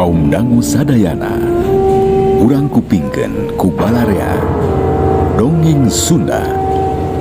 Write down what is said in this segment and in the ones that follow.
kaum dangu sadayana urang kupingkeun ku balarea dongeng Sunda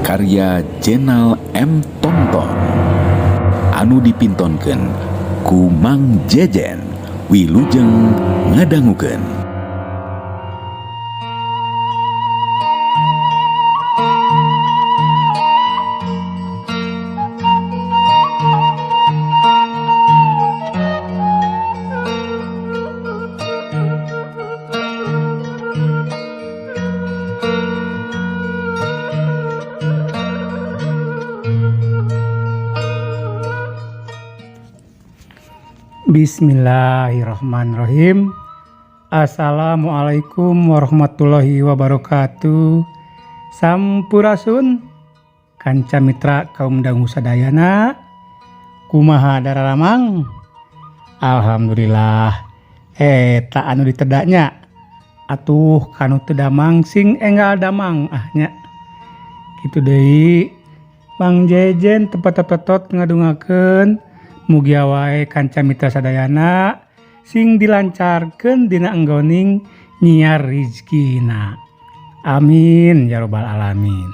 karya Jenal M. Tonton anu dipintonkeun ku Mang Jejen wilujeng ngadangukeun. Bismillahirrahmanirrahim. Assalamualaikum warahmatullahi wabarakatuh. Sampurasun kanca mitra kaum dangu sadayana, kumaha dararamang? Alhamdulillah. Tak anu ditedaknya atuh kanu teu damang sing enggal damang ahnya. Kitu deui Mang Jejen tepet-tepetot ngadungakeun mugi wae kanca mitra sadayana sing dilancarkeun dina enggoning nyiar rizkina. Amin ya rabbal alamin.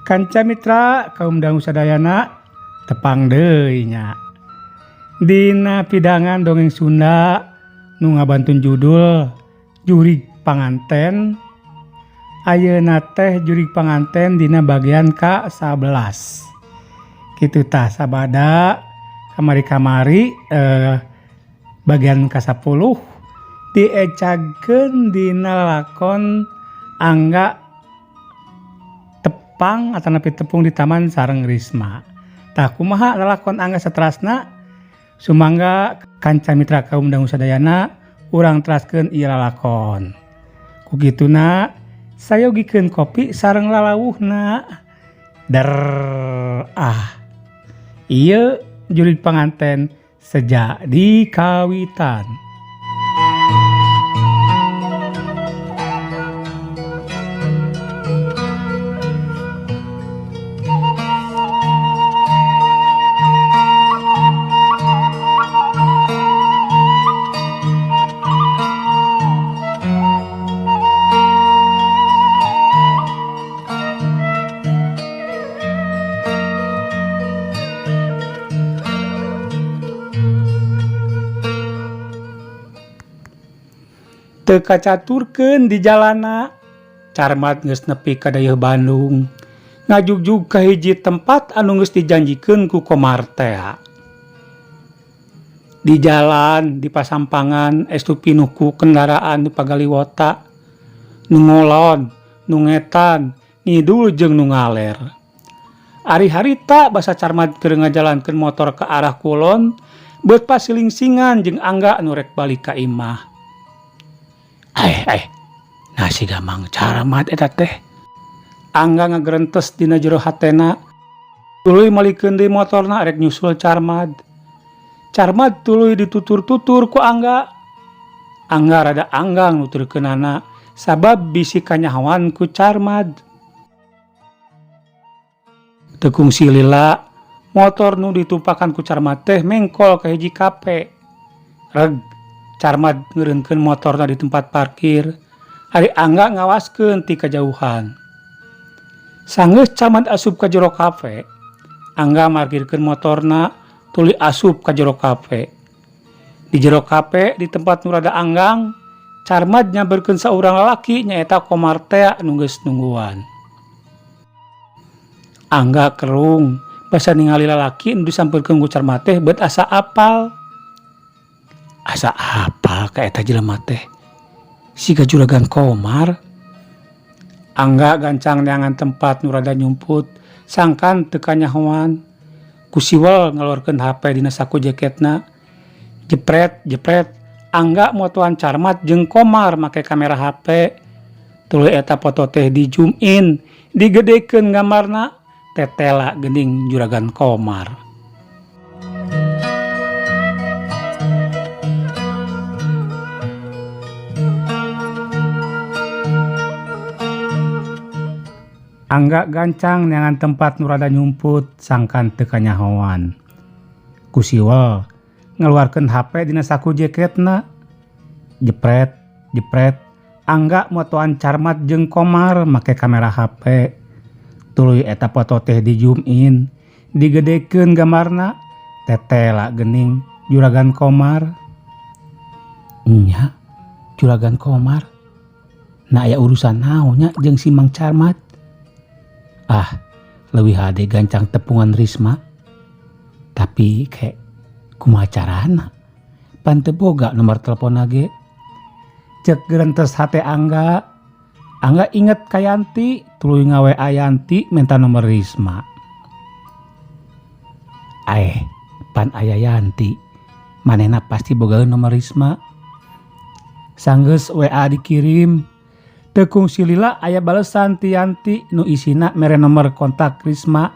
Kanca mitra kaum dangu sadayana tepang deui nya. Dina pidangan dongeng Sunda nu ngabantun judul Jurig Panganten. Ayeuna teh jurig panganten dina bagian ka-11. Kitu tah sabada kamari-kamari bagian ka-10 diecagkeun dina lakon Angga Tepang atanapi tepung di Taman Sareng Risma. Tah kumaha lalakon Angga saterasna sumangga kanca mitra kaum dangu sadayana urang teraskeun ieu lalakon. Ku kituna sayogikeun kopi sareng lalawuhna. Ieu jurig panganten sejak di kawitan. Teu kacaturkeun di jalana carmat geus nepi ka dayeuh Bandung ngajugjug ka hiji tempat anu geus dijanjikeun ku Komar tea. Di jalan di pasampangan estu pinuh ku kendaraan nu pagaliwota nu ngolon nu ngetan ngidul jeung nu ngaler. Ari harita basa carmat keur ngajalankeun motor ke arah kulon beut pasilingsingan jeung Angga nu rek balik ka imah. Nasi gamang carmat eta teh. Angga ngagerentes dina jero hatena. Tuluy malikeun deui motorna rek nyusul carmat. Carmat tuluy ditutur-tutur ku Angga. Angga rada anggang nuturkeunana sabab bisi kanyahoan ku carmat. Teu kungsi lila motor nu ditumpakan ku carmat teh mengkol ka hiji kape. Reg carmat ngeureunkeun motorna di tempat parkir. Ari Angga ngawaskeun ti kajauhan. Sanggeus carmat asup ka jero kafe, Angga markirkeun motorna tuluy asup ka jero kafe. Di jero kafe di tempat nu rada anggang, carmat nyamperkeun saurang lalaki nyaeta Komar tea nu geus nungguan. Angga kerung basa ningali lalaki nu disampeurkeun ku carmat teh beut asa apal. Asa apa ka eta jelema teh? Siga juragan Komar. Angga gancang neangan tempat nu rada nyumput, sangkan teu kanyahoan. Ku siwel ngaluarkeun HP dina saku jaketna. Jepret, Angga motoan carmat jeung Komar make kamera HP. Tuluy eta foto teh di zoom in, digedekeun gambarna, tetela geuning juragan Komar. Angga gancang neangan tempat nu rada nyumput sangkan teu kanyahoan. Ku siwel ngeluarkan HP dina saku jaketna. Jepret, Angga motoan Carmat jeung Komar make kamera HP. Tuluy eta foto teh di zoom in, digedekeun gambarna, tetela geuning juragan Komar. Nya, juragan Komar. Na aya urusan naonnya jeung si Mang Carmat? Leuwih hade gancang tepungan Risma. Tapi kayak kumaha carana? Pan teu boga nomor telepon ge. Cek gerentes hate Angga inget ka Yanti, tuluy ngawe Yanti minta nomor Risma. Pan aya Yanti, manehna pasti bogaeun nomor Risma. Sanggeus WA dikirim, teu kungsi lila aya balesan ti Yanti nu isina mere nomor kontak Risma.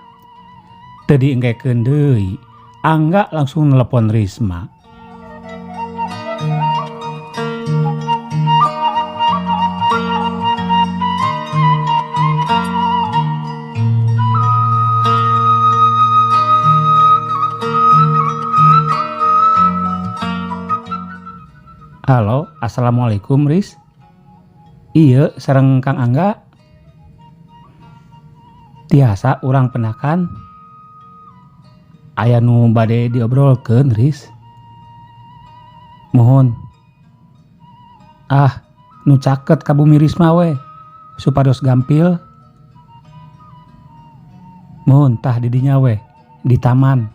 Teu diengkekeun deui, Angga langsung nelepon Risma. Halo, assalamualaikum Riz. Iya, sareng Kang Angga. Tiasa urang penakan. Aya nu bade diobrolkeun Riz. Mohon. Nu caket ka bumi Risma we, supados gampil. Mohon tah didinya we, di taman.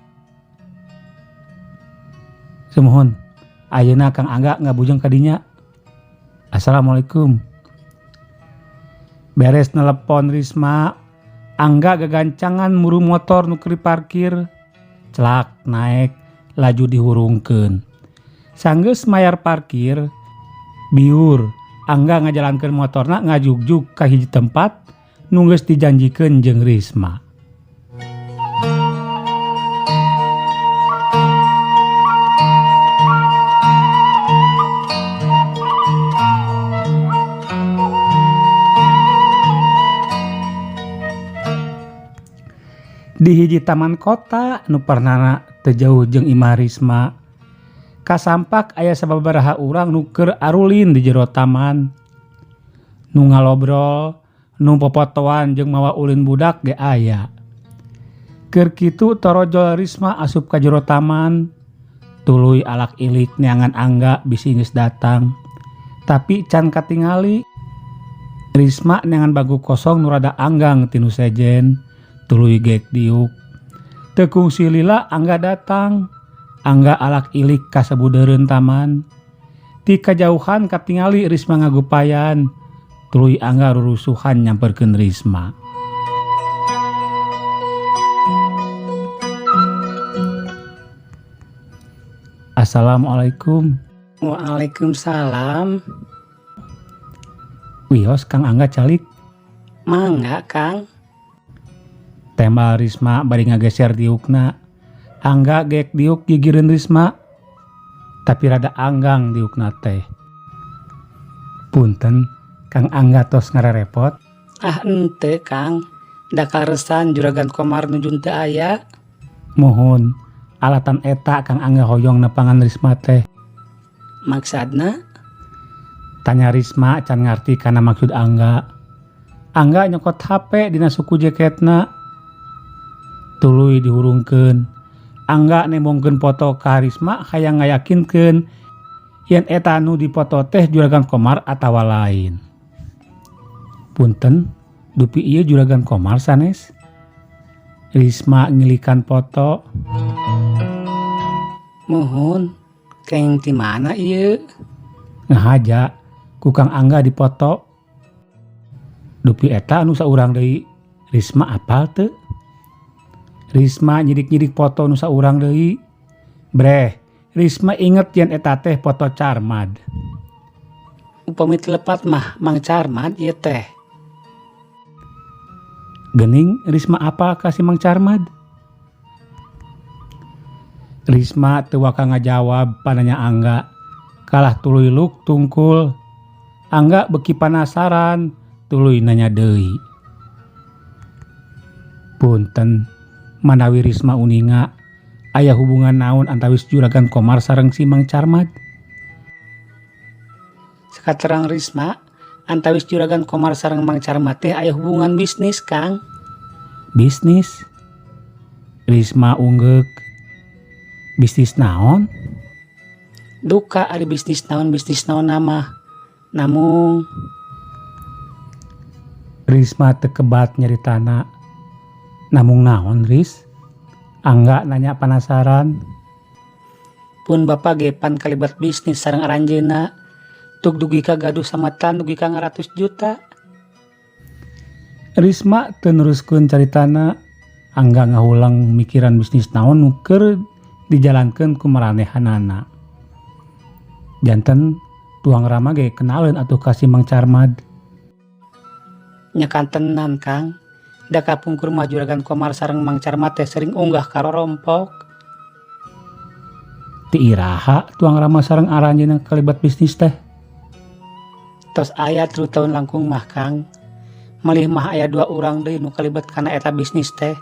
Semohon. Ayeuna Kang Angga ngabujeng ka dinya. Assalamualaikum. Beres nelepon Risma, Angga gagancangan muru motor nu keur diparkir. Celak naik, laju dihurungkeun. Sanggeus mayar parkir, biur Angga ngajalankeun motorna ngajugjug ka hiji tempat nu geus dijanjikeun jeung Risma. Di hiji taman kota nu pernana teu jauh jeung imah Risma, kasampak aya sababaraha urang nu keur arulin di jero taman. Nu ngalobrol, nu popotoan jeung mawa ulin budak ge aya. Keur kitu torojol Risma asup ka jero taman, tuluy alak ilik neangan Angga bisi geus datang. Tapi can katingali, Risma neangan bagu kosong nu rada anggang tinu sejen. Tuluy gek diuk. Teu kungsi lila Angga datang. Angga alak ilik ka sabudeureun taman. Ti kajauhan katingali Risma ngagupayan. Tuluy Angga rurusuhan nyamperkeun Risma. Assalamualaikum. Waalaikumsalam. Wios Kang Angga calik. Mangga Kang. Tembal Risma bari ngageser diukna. Angga gek diuk gigireun Risma. Tapi rada anggang diukna teh. Punten, Kang Angga tos ngarerepot. Henteu Kang. Da karesan juragan Komar nunjun teu aya. Mohon, alatan eta Kang Angga hoyong nepangan Risma teh. Maksadna? Tanya Risma can ngarti kana maksud Angga. Angga nyokot HP dina suku jaketna. Tuluy dihurungkeun. Angga nembongkeun foto ka Risma hayang ngayakinkeun yen eta nu dipoto teh juragan Komar atawa lain. Punten, dupi ieu juragan Komar sanes. Risma ngilikan foto. Mohon, keng ti mana ieu? Ngahaja ku Kang Angga dipoto. Dupi eta anu saurang deui. Risma apal teu? Risma nyidik-nyidik foto nu saurang deui. Breh, Risma inget yen eta teh foto Carmad. Upami telepat mah Mang Carmad ieu teh. Geuning Risma apal ka si Mang Carmad? Risma teu waka ngajawab pananya Angga. Kalah tuluy luk tungkul. Angga beki panasaran, tuluy nanya deui. Punten, manawi Risma uninga, aya hubungan naon antawis Juragan Komar sareng si Mang Carmat? Sakaterang Risma, antawis Juragan Komar sareng Mang Carmat teh aya hubungan bisnis, Kang. Bisnis? Risma unggek. Bisnis naon? Duka ada bisnis naon nama. Namun Risma tekebat nyeritana. Namung naon, Ris? Angga nanya penasaran. pun Bapak gepan kalibat bisnis sareng aranjeuna. Tuk dugi ka gaduh samatan dugi ka 100 juta. Risma teneruskeun caritana. Angga ngahulang mikiran bisnis naon nu keur dijalankeun ku maranehanana. Janten tuang rama ge kenaleun atuh ka si Mang Carmat. Nyakantenan, Kang. Da kapungkur mah Juragan Komar sareng Mang Carmat teh sering unggah ka rorompok. Ti iraha tuang rama sareng aranjeuna kalibat bisnis teh. Tos aya 3 tahun langkung mah, Kang. Malih mah aya 2 urang deui nu kalibat kana eta bisnis teh.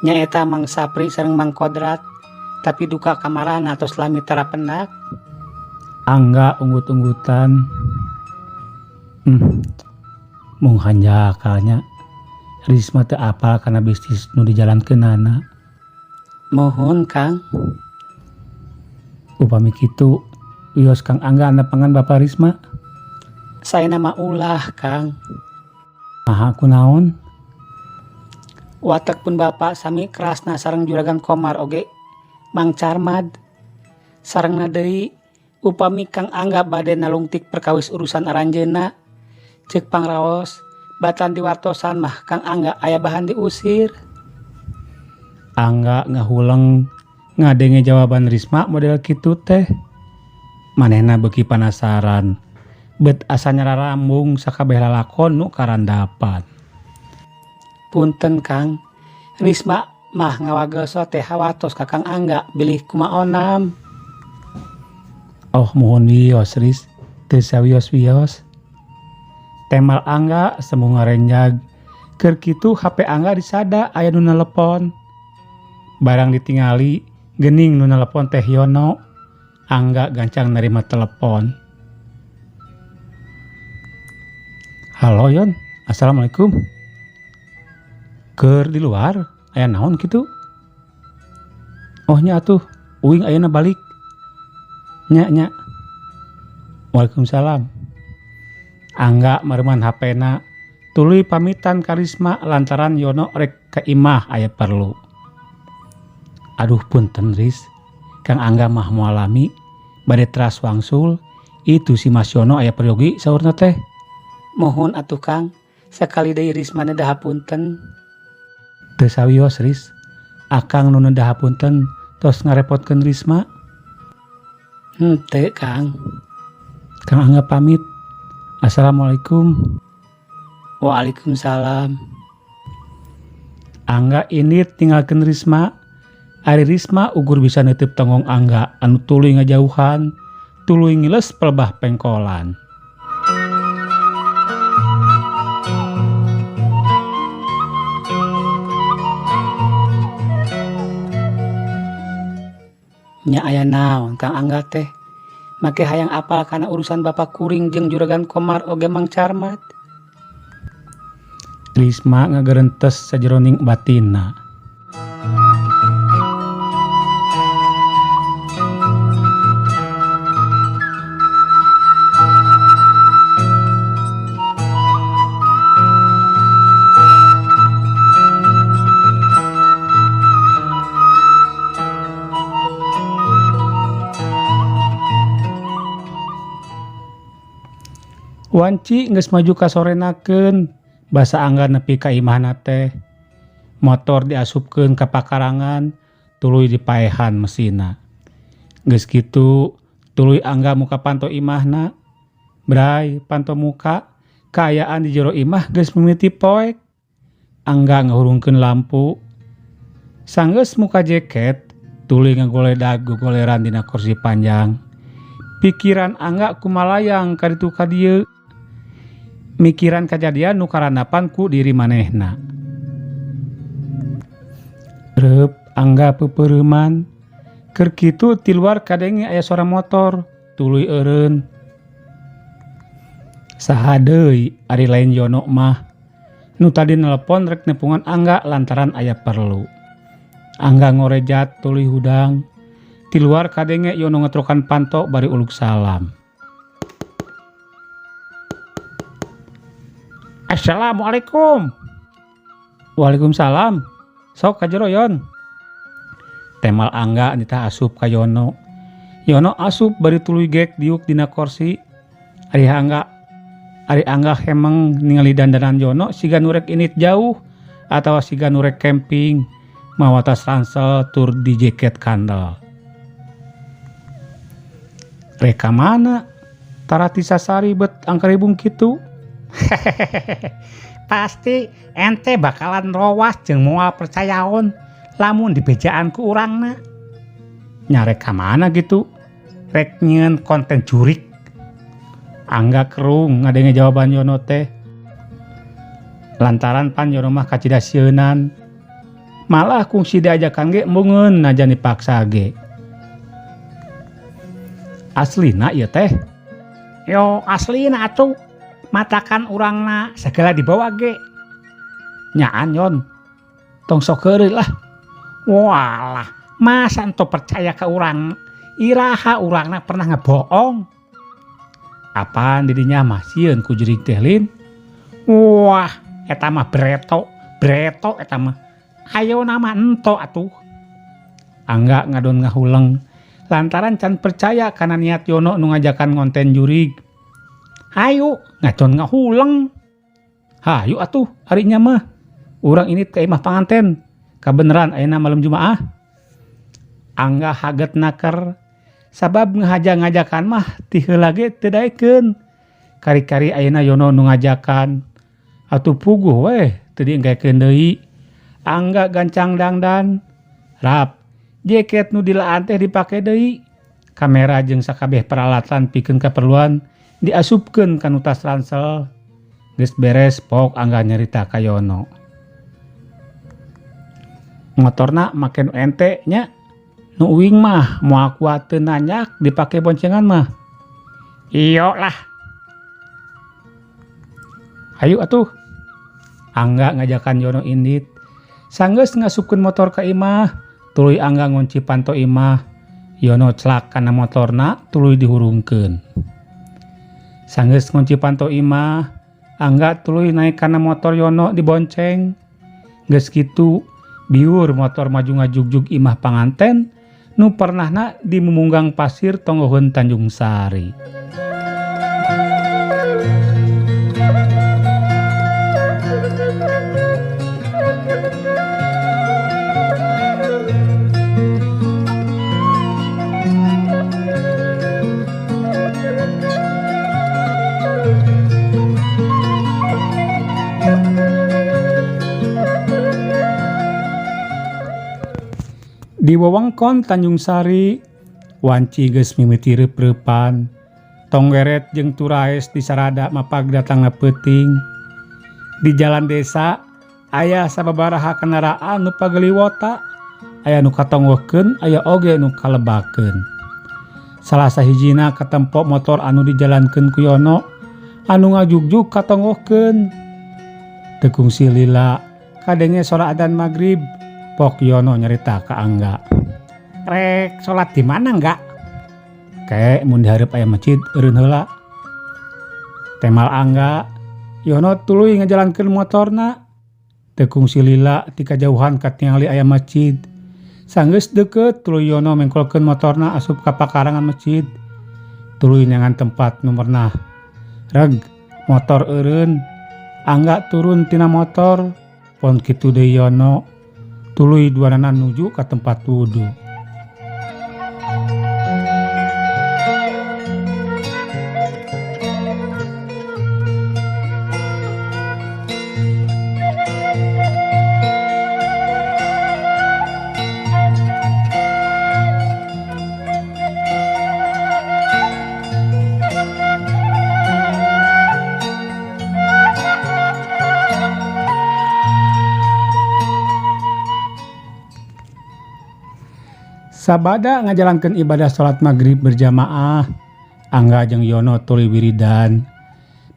Nyaeta Mang Sapri sareng Mang Kodrat. Tapi duka kamarana tos lami tara pendak. Angga unggut-unggutan. Mung hanjakalnya Risma teu apal kana bisnis nu dijalankeunana. Mohon, Kang. Upami kitu wios Kang Angga nepangan Bapak Risma. Saya nama ulah, Kang. Maha kunaon? Watak pun Bapak sami kerasna sareng Juragan Komar oge Mang Carmat. Sarengna deui upami Kang Angga bade nalungtik perkawis urusan aranjeuna, ceuk pangraos batan diwartosan mah Kang Angga aya bahan diusir. Angga ngahuleng ngadenge jawaban Risma model kitu teh. Manehna beuki penasaran. Bet asa nyararambung sakabeh lalakon nu karandapan. Punten, Kang. Risma mah ngawageso teh hawatos ka Kang Angga bilih kumaonam. Oh mohon wios Ris, teu sawios-wios. Temal Angga semu ngarenjag. Keur kitu HP Angga disada aya nu nelepon. Barang ditingali geuning nu nelepon teh Yono. Angga gancang nerima telepon. Halo Yon, assalamualaikum. Keur di luar, aya naon kitu? Oh nya atuh, uing ayeuna balik. Nya. Waalaikumsalam. Angga mareman HP-na, tuluy pamitan ka Risma lantaran Yono rek ka imah aya perlu. Aduh punten Ris, Kang Angga mah moalami bade teras wangsul, itu si Mas Yono aya peryogi saurna teh. Mohon atuh, Kang. Sakali deui Risma nedah punten. Teu sawios Ris, akang nu nedah punten tos ngarepotkeun Risma. Henteu, Kang. Kang Angga pamit. Assalamualaikum. Waalaikumsalam. Angga ini tinggalkeun Risma. Ari Risma ugur bisa neuteup tonggong Angga anu tuluy ngajauhan, tuluy ngiles pelebah pengkolan. Nya aya naon Kang Angga teh? Make hayang apal kana urusan Bapak Kuring jeung Juragan Komar oge Mang Carmat. Risma ngagerentes sajeroning batinna. Wanci geus maju ka sorenakeun, basa Angga nepi ka imahna teh. Motor diasupkeun ka pakarangan, tuluy dipaehan mesinna. Geus kitu, tuluy Angga muka panto imahna. Bray, panto muka, kaayaan di jero imah geus mimiti poek. Angga ngahurungkeun lampu. Sanggeus muka jeket, tuluy ngagoledag gogoleran dina kursi panjang. Pikiran Angga kumalayang ka ditu ka dieu. Mikiran kejadian nu karandapan ku diri manehna. Reup Angga peupeureuman. Keur kitu ti luar kadenge aya suara motor, tuluy eureun. Saha deui ari lain Yono mah. Nu tadi nelpon rek nepungan Angga lantaran aya perlu. Angga ngorejat tuluy hudang. Ti luar kadenge Yono ngetrokan panto bari uluk salam. Assalamualaikum. Waalaikumsalam. Sok kajero Yon. Temal Angga nitah asup ka Yono. Yono asup bari tuluy gek diuk dina kursi. Ari Angga hemeng ningali dandanan Yono siga nurek init jauh atawa siga nurek camping mawa tas ransel tur di jaket kandel. Reka mana? Tarati sasari bet angkaribung kitu. Pasti ente bakalan rowas jeung moal percayaon lamun dibejaan ku urangna. Nyarek ka mana gitu? Rek nyieun konten jurik. Angga kerung ngadenge jawaban Yono teh. Lantaran pan Yono mah kacidasieunnan. Malah kungsi diajakan ge mungeun najan dipaksa ge. Aslina ieu teh. Yo aslina atuh. Matakan urangna segala dibawa ge. Nyaan Yon. Tong sok heureuy lah. Walah, masa ento percaya ke urang? Iraha urangna pernah ngebohong. Apaan didinya mah sieun ku jurig teh Lin? Wah, eta mah breto eta mah. Ayo nama ento atuh. Angga ngadon ngahuleng lantaran can percaya kana niat Yono nu ngajakan ngonten jurig. Hayu ngadon ngahuleng. Hayu atuh harinya mah. Urang ini ka imah panganten. Kabeneran ayeuna malam Jumaah. Angga haget naker. Sabab ngajakan mah ti heula ge teu daekeun. Kari-kari ayeuna Yono nu ngajakan. Atuh puguh weh teu diengkekeun deui. Angga gancang dangdan. Rap, jaket nu dilaan teh dipake deui. Kamera jeung sakabeh peralatan pikeun kaperluan diasupkeun ka nu tas ransel. Geus beres pok Angga nyarita ka Yono. Motorna make nu ente nya. Nu uing mah moal kuat teu nanyak dipake boncengan mah. Iyo lah. Ayo atuh. Angga ngajakan Yono indit. Sanggeus ngasupkeun motor ka imah, tuluy Angga ngunci panto imah. Yono celak kana motorna tuluy dihurungkeun. Sanggeus ngunci panto imah, Angga tuluy naik kana motor Yono dibonceng. Geus kitu biur motor maju ngajugjug imah panganten nu pernahna di Mumunggang Pasir Tonggoheun Tanjung Sari. Di wewengkon Tanjung Sari, wanci geus mimiti reup-reupan, tonggeret jeung turaes di sarada mapag datangna peuting. Di jalan desa aya sababaraha kendaraan nu pageliwota, aya nu katonggohkeun, aya oge nu kalebakeun. Salah sahijina katempo motor anu dijalankeun ku Yono, anu ngajugjug katonggohkeun. Teu kungsi lila, kadenge sora adzan magrib. Pok Yono nyerita ke Angga. Rek sholat di mana enggak? Kayak mun dihareup aya masjid eureun heula. Temal Angga, Yono tuluy ngajalankeun motorna. Teu kungsi lila ti kajauhan katingali aya masjid. Sanggeus deukeut tuluy Yono mengkolkeun motorna asup ka pakarangan masjid. Tuluy nyangan tempat numerna. Reg, motor eureun. Angga turun tina motor. Pon kitu deui Yono. Tuluy duanana nuju ka tempat wudu. Sabada ngajalankeun ibadah salat maghrib berjamaah, Angga jeung Yono tuluy wiridan.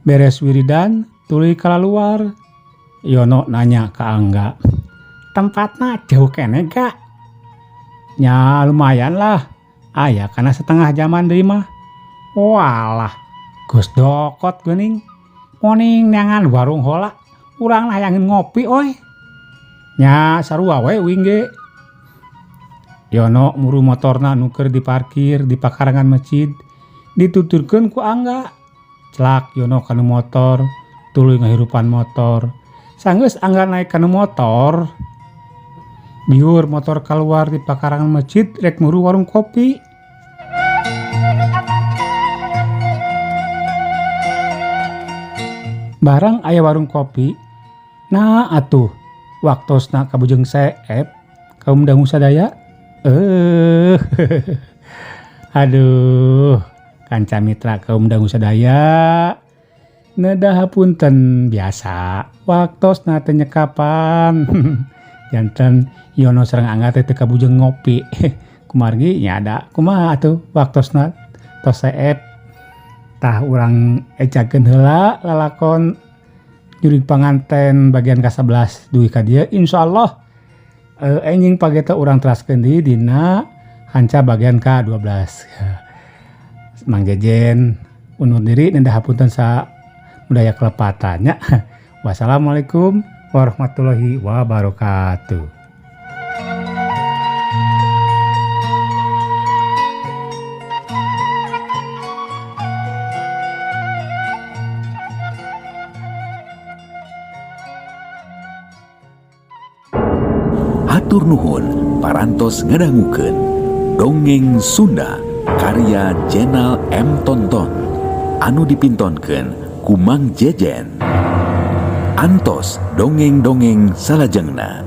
Beres wiridan, tuluy kalaluar. Yono nanya ke Angga, "Tempatna jauh kene gak?" "Ya lumayan lah, aya kana setengah jaman deui mah." "Walah, geus dokot geuning. Moning neangan warung heula, urang hayangin ngopi oi." "Nya sarua we uing ge." Yono muru motorna nu keur diparkir di pakarangan masjid, dituturkeun ku Angga. Celak Yono kana motor, tuluy ngahirupan motor. Sanggeus Angga naik kana motor, biur motor keluar di pakarangan masjid rek muru warung kopi. Barang aya warung kopi, nah atuh waktosna kabujeng Seep kaum dangu sadaya. Aduh, kanca mitra kaum dangu sadaya, nedah punten biasa waktosna teu nyekapan. Janten Yono sareng Angga teh kabujeng ngopi. Kumargi nyada kumaha atuh waktosna tos Seep. Tah urang ecakeun heula lalakon jurig panganten bagian ka-11 dugi ka dieu insyaallah. Enjing pageta urang teraskeun deui dina hanca bagian ka-12. Mang Jejen undur diri nendah hapunten sa budaya kelepatannya. Wassalamualaikum warahmatullahi wabarakatuh. Hatur nuhun parantos ngadangukeun Dongeng Sunda karya Jenal M. Tonton anu dipintonkeun ku Mang Jejen. Antos dongeng-dongeng salajengna.